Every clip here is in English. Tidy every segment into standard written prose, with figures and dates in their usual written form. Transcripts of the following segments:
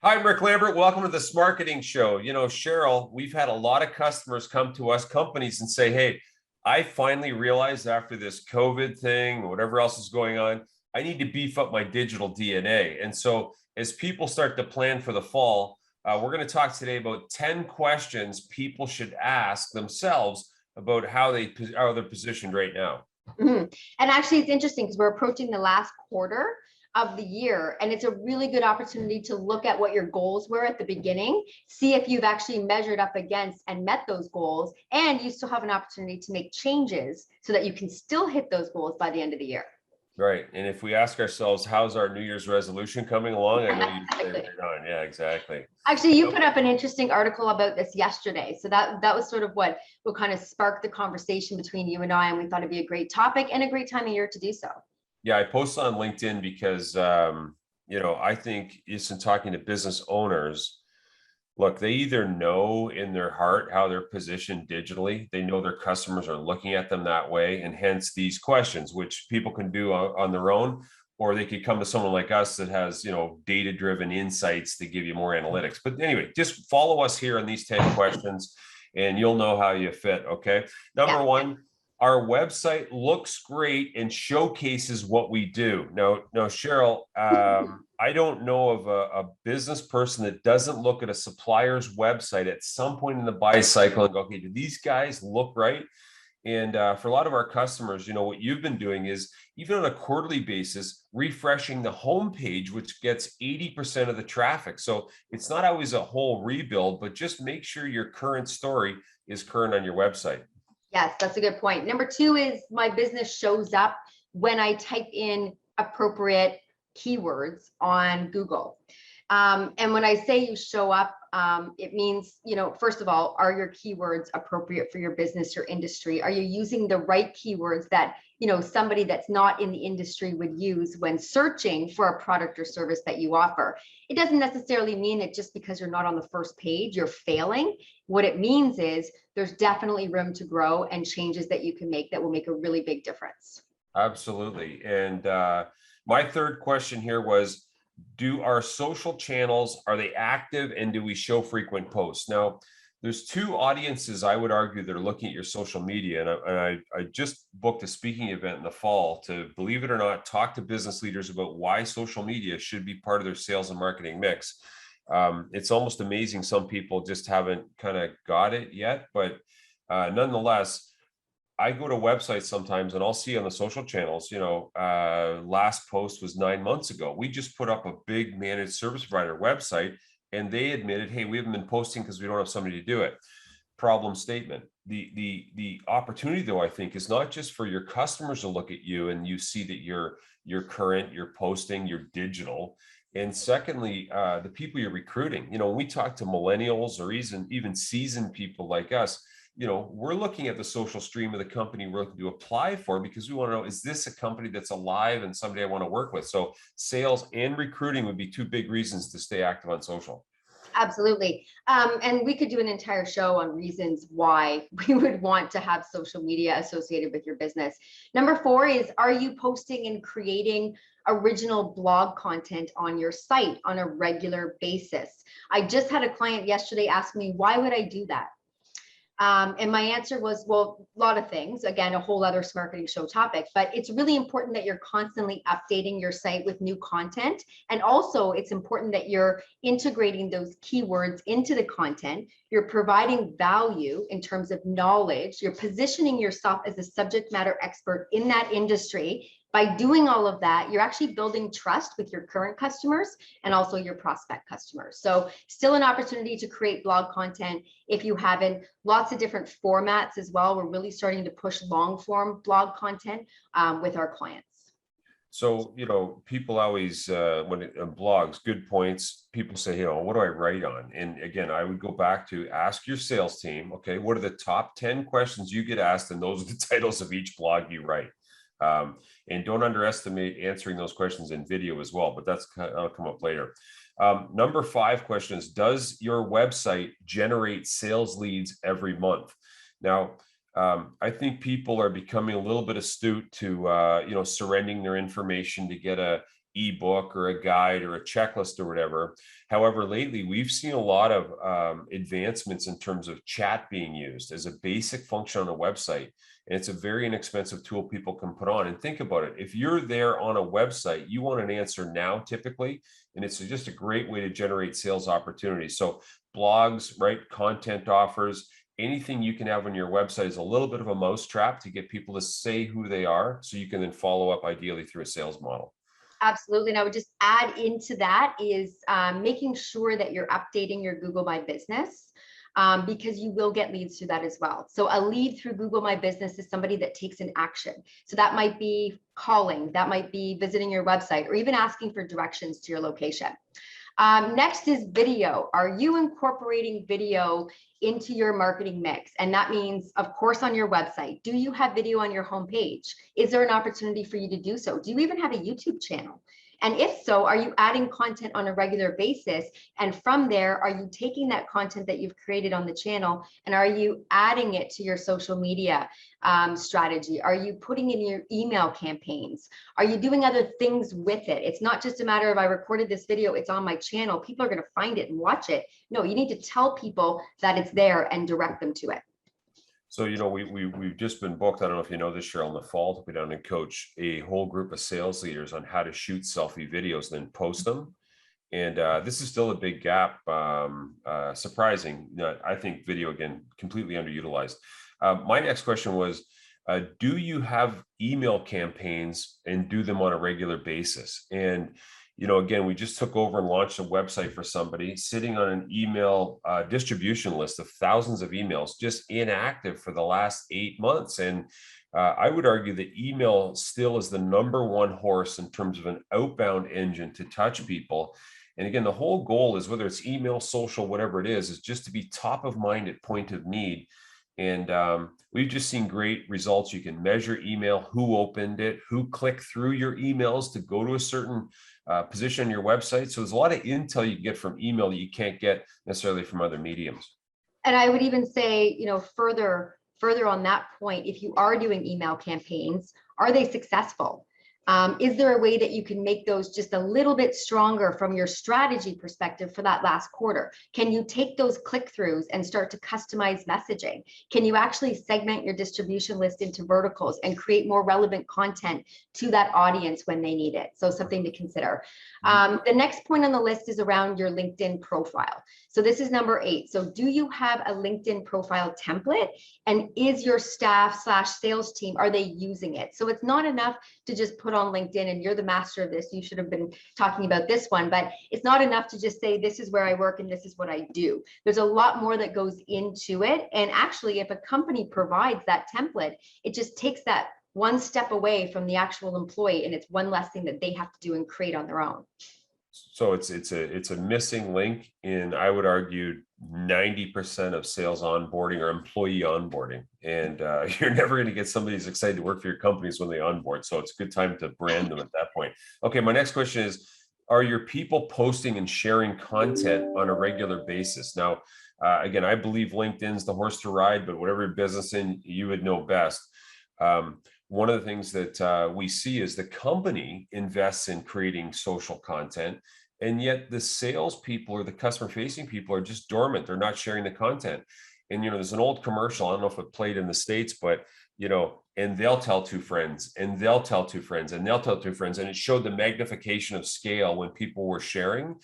Hi, I'm Rick Lambert. Welcome to the Smarketing Show. You know, Cheryl, we've had a lot of customers come to us, companies, and say, hey, I finally realized after this COVID thing, or whatever else is going on, I need to beef up my digital DNA. And so as people start to plan for the fall, we're going to talk today about 10 questions people should ask themselves about how they're positioned right now. And actually, it's interesting because we're approaching the last quarter of the year, and it's a really good opportunity to look at what your goals were at the beginning, see if you've actually measured up against and met those goals, and you still have an opportunity to make changes so that you can still hit those goals by the end of the year. Right. And if we ask ourselves, how's our New Year's resolution coming along? I know you say Exactly. right on. Yeah, exactly. Actually, you put up an interesting article about this yesterday. So that was sort of what kind of sparked the conversation between you and I, and we thought it'd be a great topic and a great time of year to do so. Yeah, I posted on LinkedIn because, I think it's in talking to business owners. Look, they either know in their heart how they're positioned digitally, they know their customers are looking at them that way, and hence these questions, which people can do on their own, or they could come to someone like us that has, data-driven insights to give you more analytics. But anyway, just follow us here on these 10 questions and you'll know how you fit, okay? Number one, our website looks great and showcases what we do. Now, Cheryl, I don't know of a business person that doesn't look at a supplier's website at some point in the buy cycle and go, okay, do these guys look right? And for a lot of our customers, what you've been doing is even on a quarterly basis, refreshing the homepage, which gets 80% of the traffic. So it's not always a whole rebuild, but just make sure your current story is current on your website. Yes, that's a good point. Number two is my business shows up when I type in appropriate keywords on Google. And when I say you show up, it means, first of all, are your keywords appropriate for your business, your industry? Are you using the right keywords that, somebody that's not in the industry would use when searching for a product or service that you offer? It doesn't necessarily mean that just because you're not on the first page, you're failing. What it means is there's definitely room to grow and changes that you can make that will make a really big difference. Absolutely. And my third question here was, do our social channels, are they active, and do we show frequent posts? Now, there's two audiences I would argue that are looking at your social media, and I just booked a speaking event in the fall to, believe it or not, talk to business leaders about why social media should be part of their sales and marketing mix. It's almost amazing some people just haven't kind of got it yet, but nonetheless, I go to websites sometimes and I'll see on the social channels, last post was 9 months ago. We just put up a big managed service provider website and they admitted, hey, we haven't been posting because we don't have somebody to do it. Problem statement. The opportunity, though, I think, is not just for your customers to look at you and you see that you're current, you're posting, you're digital. And secondly, the people you're recruiting. When we talk to millennials or even seasoned people like us, we're looking at the social stream of the company we're looking to apply for because we want to know, is this a company that's alive and somebody I want to work with? So sales and recruiting would be two big reasons to stay active on social. Absolutely. And we could do an entire show on reasons why we would want to have social media associated with your business. Number four is, are you posting and creating original blog content on your site on a regular basis? I just had a client yesterday ask me, why would I do that? And my answer was, well, a lot of things, again, a whole other Smarketing Show topic, but it's really important that you're constantly updating your site with new content. And also it's important that you're integrating those keywords into the content. You're providing value in terms of knowledge. You're positioning yourself as a subject matter expert in that industry. By doing all of that, you're actually building trust with your current customers and also your prospect customers. So still an opportunity to create blog content if you haven't. Lots of different formats as well. We're really starting to push long form blog content with our clients. So, people always, when blogs, good points, people say, what do I write on? And again, I would go back to ask your sales team, okay, what are the top 10 questions you get asked? And those are the titles of each blog you write. And don't underestimate answering those questions in video as well, but that'll come up later. Number 5 question is, does your website generate sales leads every month? Now, I think people are becoming a little bit astute to, surrendering their information to get a ebook or a guide or a checklist or whatever. However, lately we've seen a lot of advancements in terms of chat being used as a basic function on a website. And it's a very inexpensive tool people can put on. And think about it. If you're there on a website, you want an answer now typically, and it's just a great way to generate sales opportunities. So blogs, right? Content offers, anything you can have on your website is a little bit of a mousetrap to get people to say who they are. So you can then follow up ideally through a sales model. Absolutely. And I would just add into that is making sure that you're updating your Google My Business, because you will get leads through that as well. So a lead through Google My Business is somebody that takes an action. So that might be calling, that might be visiting your website, or even asking for directions to your location. Next is video. Are you incorporating video into your marketing mix? And that means, of course, on your website. Do you have video on your homepage? Is there an opportunity for you to do so? Do you even have a YouTube channel? And if so, are you adding content on a regular basis? And from there, are you taking that content that you've created on the channel and are you adding it to your social media strategy? Are you putting in your email campaigns? Are you doing other things with it? It's not just a matter of I recorded this video, it's on my channel, people are going to find it and watch it. No, you need to tell people that it's there and direct them to it. So, we've just been booked. I don't know if you know this, Cheryl, in the fall to be down and coach a whole group of sales leaders on how to shoot selfie videos, then post them. And this is still a big gap. Surprising. I think video, again, completely underutilized. My next question was, do you have email campaigns and do them on a regular basis? And again, we just took over and launched a website for somebody sitting on an email distribution list of thousands of emails, just inactive for the last 8 months. And I would argue that email still is the #1 horse in terms of an outbound engine to touch people. And again, the whole goal is, whether it's email, social, whatever it is just to be top of mind at point of need. And we've just seen great results. You can measure email, who opened it, who clicked through your emails to go to a certain position on your website. So there's a lot of intel you can get from email that you can't get necessarily from other mediums. And I would even say, further on that point, if you are doing email campaigns, are they successful? Is there a way that you can make those just a little bit stronger from your strategy perspective for that last quarter? Can you take those click-throughs and start to customize messaging? Can you actually segment your distribution list into verticals and create more relevant content to that audience when they need it? So something to consider. The next point on the list is around your LinkedIn profile. So this is number 8. So do you have a LinkedIn profile template? And is your staff/sales team, are they using it? So it's not enough to just put on LinkedIn, and you're the master of this, you should have been talking about this one, but it's not enough to just say, this is where I work and this is what I do. There's a lot more that goes into it. And actually, if a company provides that template, it just takes that one step away from the actual employee, and it's one less thing that they have to do and create on their own. So it's a missing link in, I would argue, 90% of sales onboarding or employee onboarding. And you're never going to get somebody who's excited to work for your companies when they onboard. So it's a good time to brand them at that point. Okay, my next question is, are your people posting and sharing content on a regular basis? Now, again, I believe LinkedIn's the horse to ride, but whatever business in, you would know best. One of the things that we see is the company invests in creating social content, and yet the salespeople or the customer facing people are just dormant. They're not sharing the content. And, there's an old commercial, I don't know if it played in the States, but, and they'll tell 2 friends, and they'll tell 2 friends, and they'll tell 2 friends. And it showed the magnification of scale when people were sharing.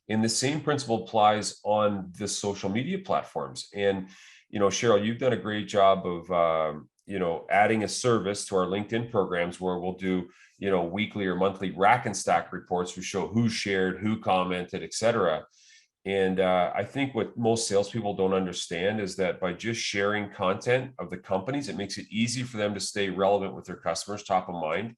And the same principle applies on the social media platforms. And, Cheryl, you've done a great job of, adding a service to our LinkedIn programs where we'll do, weekly or monthly rack and stack reports to show who shared, who commented, et cetera. And I think what most salespeople don't understand is that by just sharing content of the companies, it makes it easy for them to stay relevant with their customers, top of mind.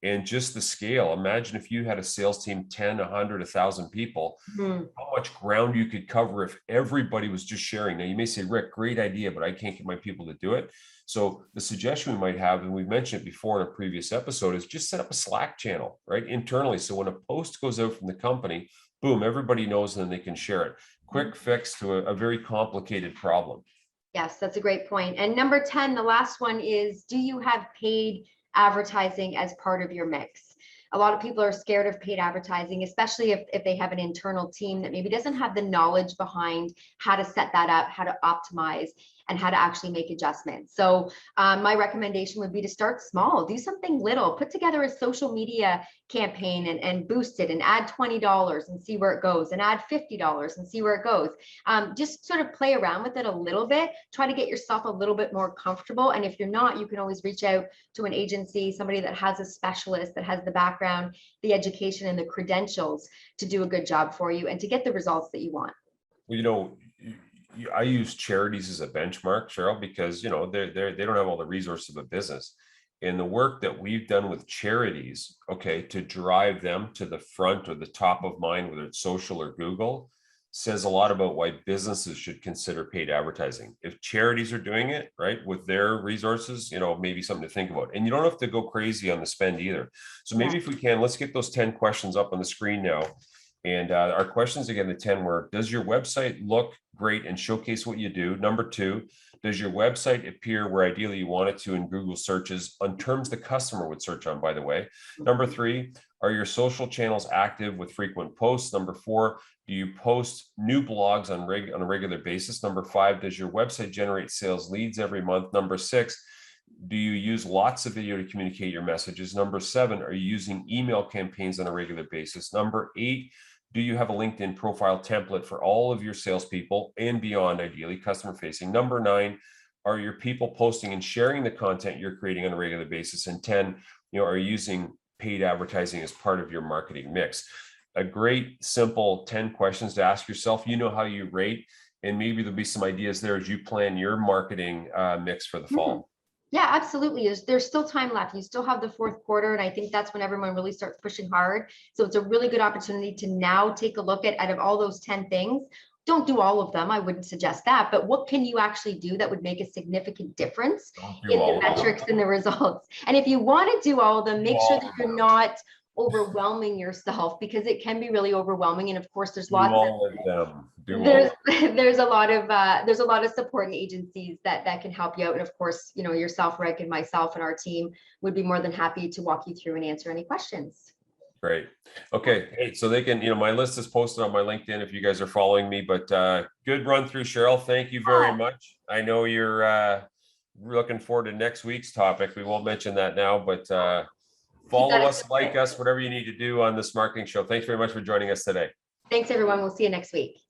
And just the scale. Imagine if you had a sales team, 10, 100, 1,000 people, how much ground you could cover if everybody was just sharing. Now, you may say, Rick, great idea, but I can't get my people to do it. So the suggestion we might have, and we've mentioned it before in a previous episode, is just set up a Slack channel, right, internally. So when a post goes out from the company, boom, everybody knows, and then they can share it. Quick fix to a very complicated problem. Yes, that's a great point. And number 10, the last one is, do you have paid advertising as part of your mix? A lot of people are scared of paid advertising, especially if they have an internal team that maybe doesn't have the knowledge behind how to set that up, how to optimize, and how to actually make adjustments. So my recommendation would be to start small, do something little, put together a social media campaign and boost it and add $20 and see where it goes, and add $50 and see where it goes. Just sort of play around with it a little bit, try to get yourself a little bit more comfortable. And if you're not, you can always reach out to an agency, somebody that has a specialist, that has the background, the education, and the credentials to do a good job for you and to get the results that you want. Well, I use charities as a benchmark, Cheryl, because they don't have all the resources of a business. And the work that we've done with charities, okay, to drive them to the front or the top of mind, whether it's social or Google, says a lot about why businesses should consider paid advertising. If charities are doing it right with their resources, maybe something to think about. And you don't have to go crazy on the spend either. So maybe if we can, let's get those 10 questions up on the screen now. And our questions again, the 10 were, does your website look great and showcase what you do? Number 2, does your website appear where ideally you want it to in Google searches on terms the customer would search on, by the way? Number 3, are your social channels active with frequent posts? Number 4, do you post new blogs on a regular basis? Number 5, does your website generate sales leads every month? Number 6, do you use lots of video to communicate your messages? Number 7, are you using email campaigns on a regular basis? Number 8, do you have a LinkedIn profile template for all of your salespeople and beyond, ideally customer facing? Number 9, are your people posting and sharing the content you're creating on a regular basis? And 10, are you using paid advertising as part of your marketing mix? A great, simple 10 questions to ask yourself. You know how you rate, and maybe there'll be some ideas there as you plan your marketing mix for the fall. Yeah, absolutely. There's still time left. You still have the fourth quarter, and I think that's when everyone really starts pushing hard. So it's a really good opportunity to now take a look at, out of all those 10 things, don't do all of them. I wouldn't suggest that, but what can you actually do that would make a significant difference in the metrics and the results? And if you want to do all of them, make sure that you're not overwhelming yourself, because it can be really overwhelming. And of course, there's lots of there's a lot of support and agencies that can help you out. And of course, yourself, Rick, and myself and our team would be more than happy to walk you through and answer any questions. Great. Okay. Hey, so they can, my list is posted on my LinkedIn if you guys are following me, but good run through, Cheryl. Thank you very much. I know you're looking forward to next week's topic. We won't mention that now, but follow us, like us, whatever you need to do on the Smarketing Show. Thanks very much for joining us today. Thanks, everyone. We'll see you next week.